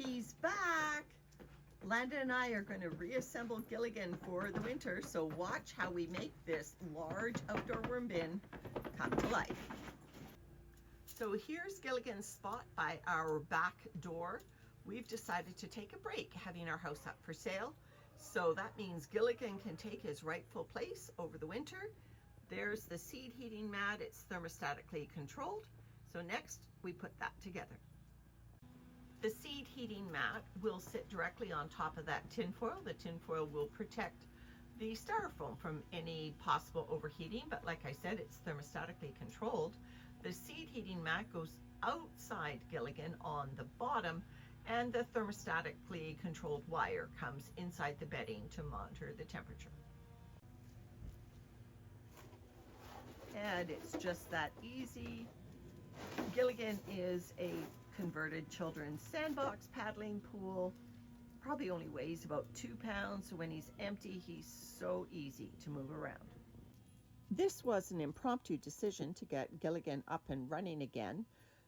He's back! Landon and I are going to reassemble Gilligan for the winter, so watch how we make this large outdoor worm bin come to life. So here's Gilligan's spot by our back door. We've decided to take a break having our house up for sale, so that means Gilligan can take his rightful place over the winter. There's the seed heating mat. It's thermostatically controlled. So next we put that together. The seed heating mat will sit directly on top of that tinfoil. The tinfoil will protect the styrofoam from any possible overheating, but like I said, it's thermostatically controlled. The seed heating mat goes outside Gilligan on the bottom, and the thermostatically controlled wire comes inside the bedding to monitor the temperature. And it's just that easy. Gilligan is a converted children's sandbox paddling pool. Probably only weighs about 2 pounds, so when he's empty, he's so easy to move around. This was an impromptu decision to get Gilligan up and running again.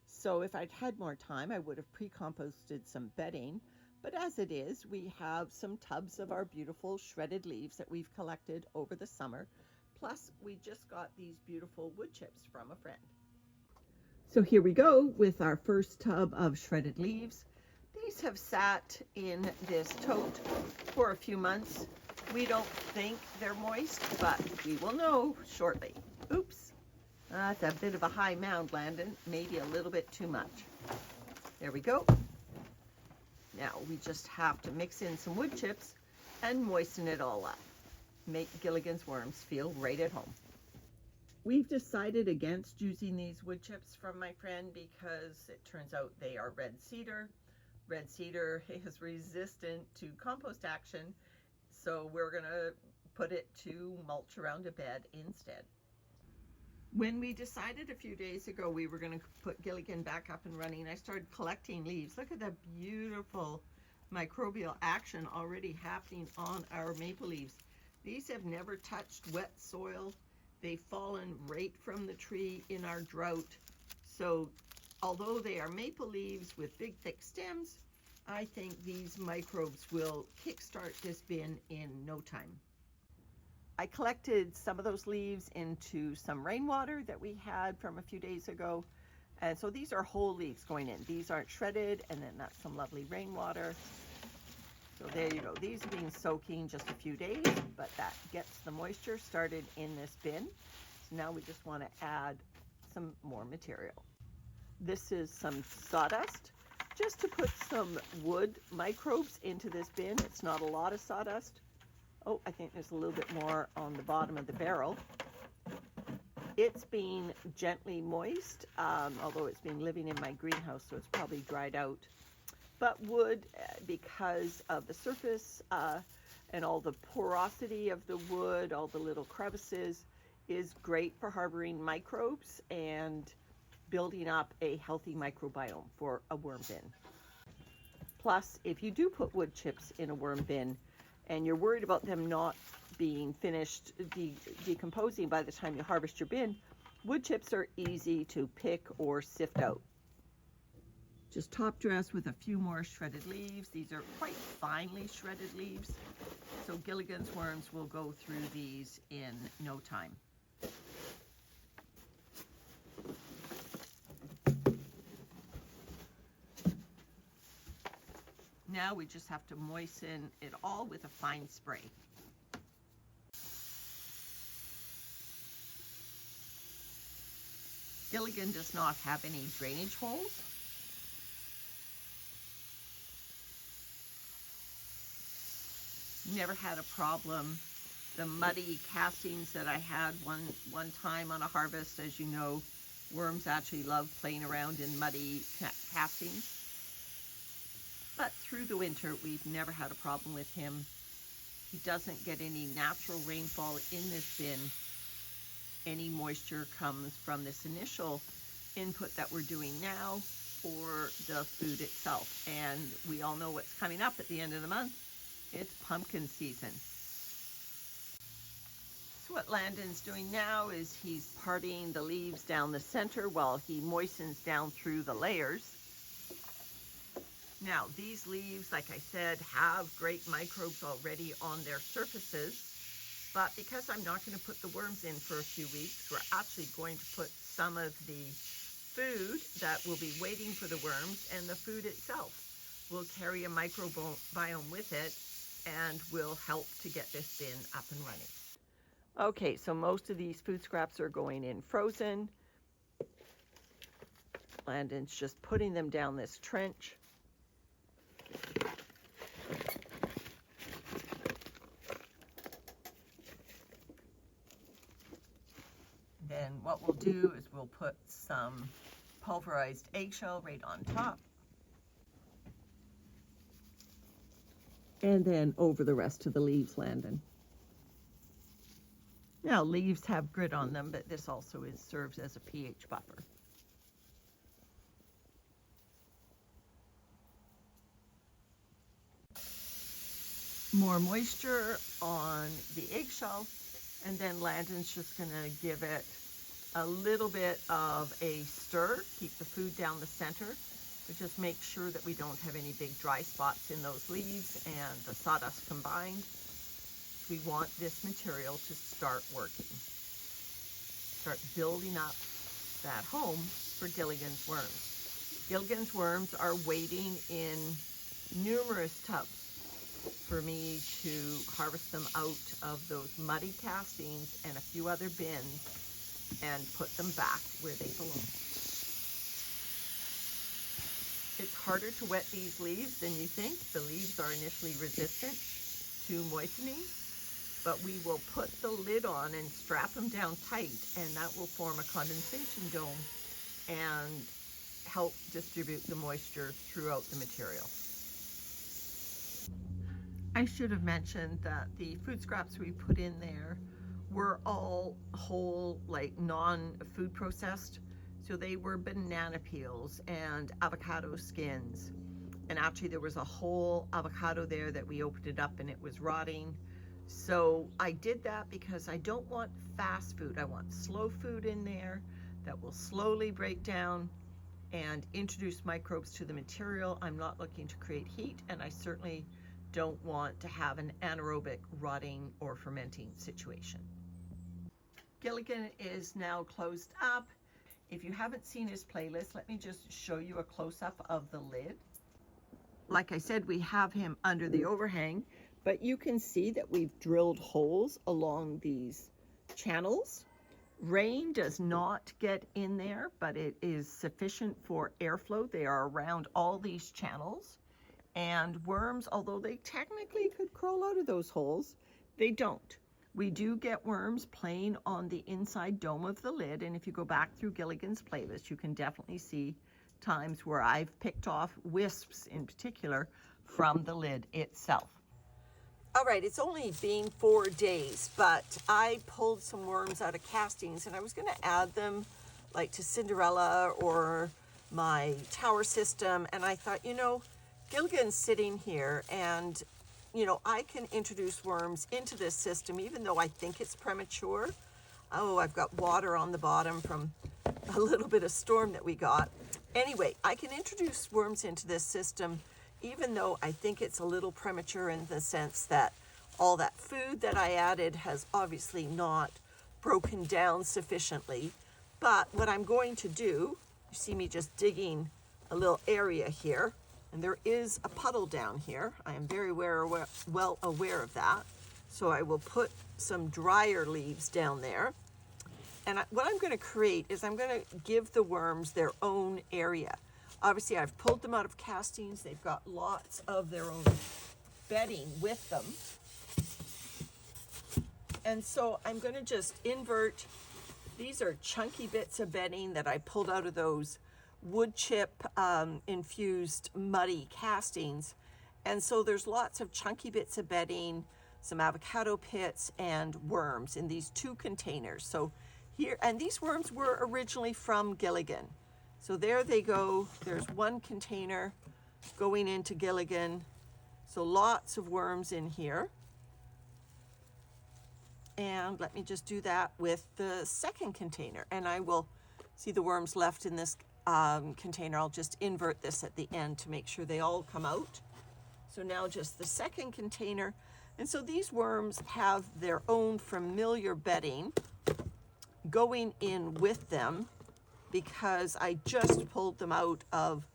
So if I'd had more time, I would have pre-composted some bedding. But as it is, we have some tubs of our beautiful shredded leaves that we've collected over the summer. Plus, we just got these beautiful wood chips from a friend. So here we go with our first tub of shredded leaves. These have sat in this tote for a few months. We don't think they're moist, but we will know shortly. Oops, that's a bit of a high mound, Landon. Maybe a little bit too much. There we go. Now we just have to mix in some wood chips and moisten it all up. Make Gilligan's worms feel right at home. We've decided against using these wood chips from my friend because it turns out they are red cedar. Red cedar is resistant to compost action, so we're gonna put it to mulch around a bed instead. When we decided a few days ago we were gonna put Gilligan back up and running, I started collecting leaves. Look at the beautiful microbial action already happening on our maple leaves. These have never touched wet soil. They've fallen right from the tree in our drought. So although they are maple leaves with big thick stems, I think these microbes will kickstart this bin in no time. I collected some of those leaves into some rainwater that we had from a few days ago. And so these are whole leaves going in. These aren't shredded, and then that's some lovely rainwater. So there you go. These have been soaking just a few days, but that gets the moisture started in this bin. So now we just want to add some more material. This is some sawdust, just to put some wood microbes into this bin. It's not a lot of sawdust. Oh, I think there's a little bit more on the bottom of the barrel. It's been gently moist, although it's been living in my greenhouse, so it's probably dried out. But wood, because of the surface and all the porosity of the wood, all the little crevices, is great for harboring microbes and building up a healthy microbiome for a worm bin. Plus, if you do put wood chips in a worm bin and you're worried about them not being finished decomposing by the time you harvest your bin, wood chips are easy to pick or sift out. Just top dress with a few more shredded leaves. These are quite finely shredded leaves, so Gilligan's worms will go through these in no time. Now we just have to moisten it all with a fine spray. Gilligan does not have any drainage holes. Never had a problem. The muddy castings that I had one time on a harvest, as you know, worms actually love playing around in muddy castings. But through the winter, we've never had a problem with him. He doesn't get any natural rainfall in this bin. Any moisture comes from this initial input that we're doing now or the food itself. And we all know what's coming up at the end of the month. It's pumpkin season. So what Landon's doing now is he's parting the leaves down the center while he moistens down through the layers. Now, these leaves, like I said, have great microbes already on their surfaces, but because I'm not going to put the worms in for a few weeks, we're actually going to put some of the food that will be waiting for the worms, and the food itself will carry a microbiome with it and will help to get this bin up and running. Okay, so most of these food scraps are going in frozen. Landon's just putting them down this trench. Then what we'll do is we'll put some pulverized eggshell right on top. And then over the rest of the leaves, Landon. Now, leaves have grit on them, but this also serves as a pH buffer. More moisture on the eggshell, and then Landon's just gonna give it a little bit of a stir, keep the food down the center, but just make sure that we don't have any big dry spots in those leaves and the sawdust combined. We want this material to start working. Start building up that home for Gilligan's worms. Gilligan's worms are waiting in numerous tubs for me to harvest them out of those muddy castings and a few other bins and put them back where they belong. It's harder to wet these leaves than you think. The leaves are initially resistant to moistening, but we will put the lid on and strap them down tight, and that will form a condensation dome and help distribute the moisture throughout the material. I should have mentioned that the food scraps we put in there were all whole, like non-food processed. So they were banana peels and avocado skins. And actually there was a whole avocado there that we opened it up and it was rotting. So I did that because I don't want fast food. I want slow food in there that will slowly break down and introduce microbes to the material. I'm not looking to create heat, and I certainly don't want to have an anaerobic rotting or fermenting situation. Gilligan is now closed up. If you haven't seen his playlist, let me just show you a close-up of the lid. Like I said, we have him under the overhang, but you can see that we've drilled holes along these channels. Rain does not get in there, but it is sufficient for airflow. They are around all these channels. And worms, although they technically could crawl out of those holes, they don't. We do get worms playing on the inside dome of the lid, and if you go back through Gilligan's playlist, you can definitely see times where I've picked off wisps in particular from the lid itself. All right, it's only been 4 days, but I pulled some worms out of castings, and I was gonna add them like to Cinderella or my tower system, and I thought, you know, Gilligan's sitting here, and you know, I can introduce worms into this system even though I think it's premature. Oh, I've got water on the bottom from a little bit of storm that we got. Anyway, I can introduce worms into this system even though I think it's a little premature, in the sense that all that food that I added has obviously not broken down sufficiently. But what I'm going to do, you see me just digging a little area here, and there is a puddle down here. I am very well aware of that. So I will put some drier leaves down there. And what I'm going to create is I'm going to give the worms their own area. Obviously, I've pulled them out of castings. They've got lots of their own bedding with them. And so I'm going to just invert. These are chunky bits of bedding that I pulled out of those wood chip infused muddy castings. And so there's lots of chunky bits of bedding, some avocado pits, and worms in these 2 containers. So here, and these worms were originally from Gilligan. So there they go. There's 1 container going into Gilligan. So lots of worms in here. And let me just do that with the second container. And I will see the worms left in this container. I'll just invert this at the end to make sure they all come out. So now just the second container. And so these worms have their own familiar bedding going in with them because I just pulled them out of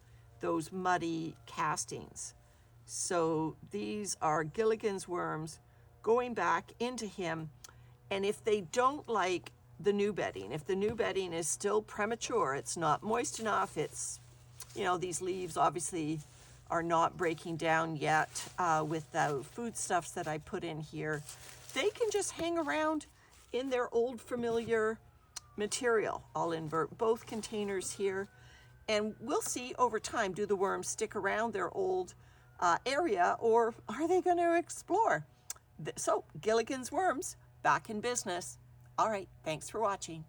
those muddy castings. So these are Gilligan's worms going back into him. And if they don't like the new bedding, if the new bedding is still premature, it's not moist enough, it's, you know, these leaves obviously are not breaking down yet with the foodstuffs that I put in here, they can just hang around in their old familiar material. I'll invert both containers here, and we'll see over time, do the worms stick around their old area, or are they going to explore? So Gilligan's worms back in business. All right, thanks for watching.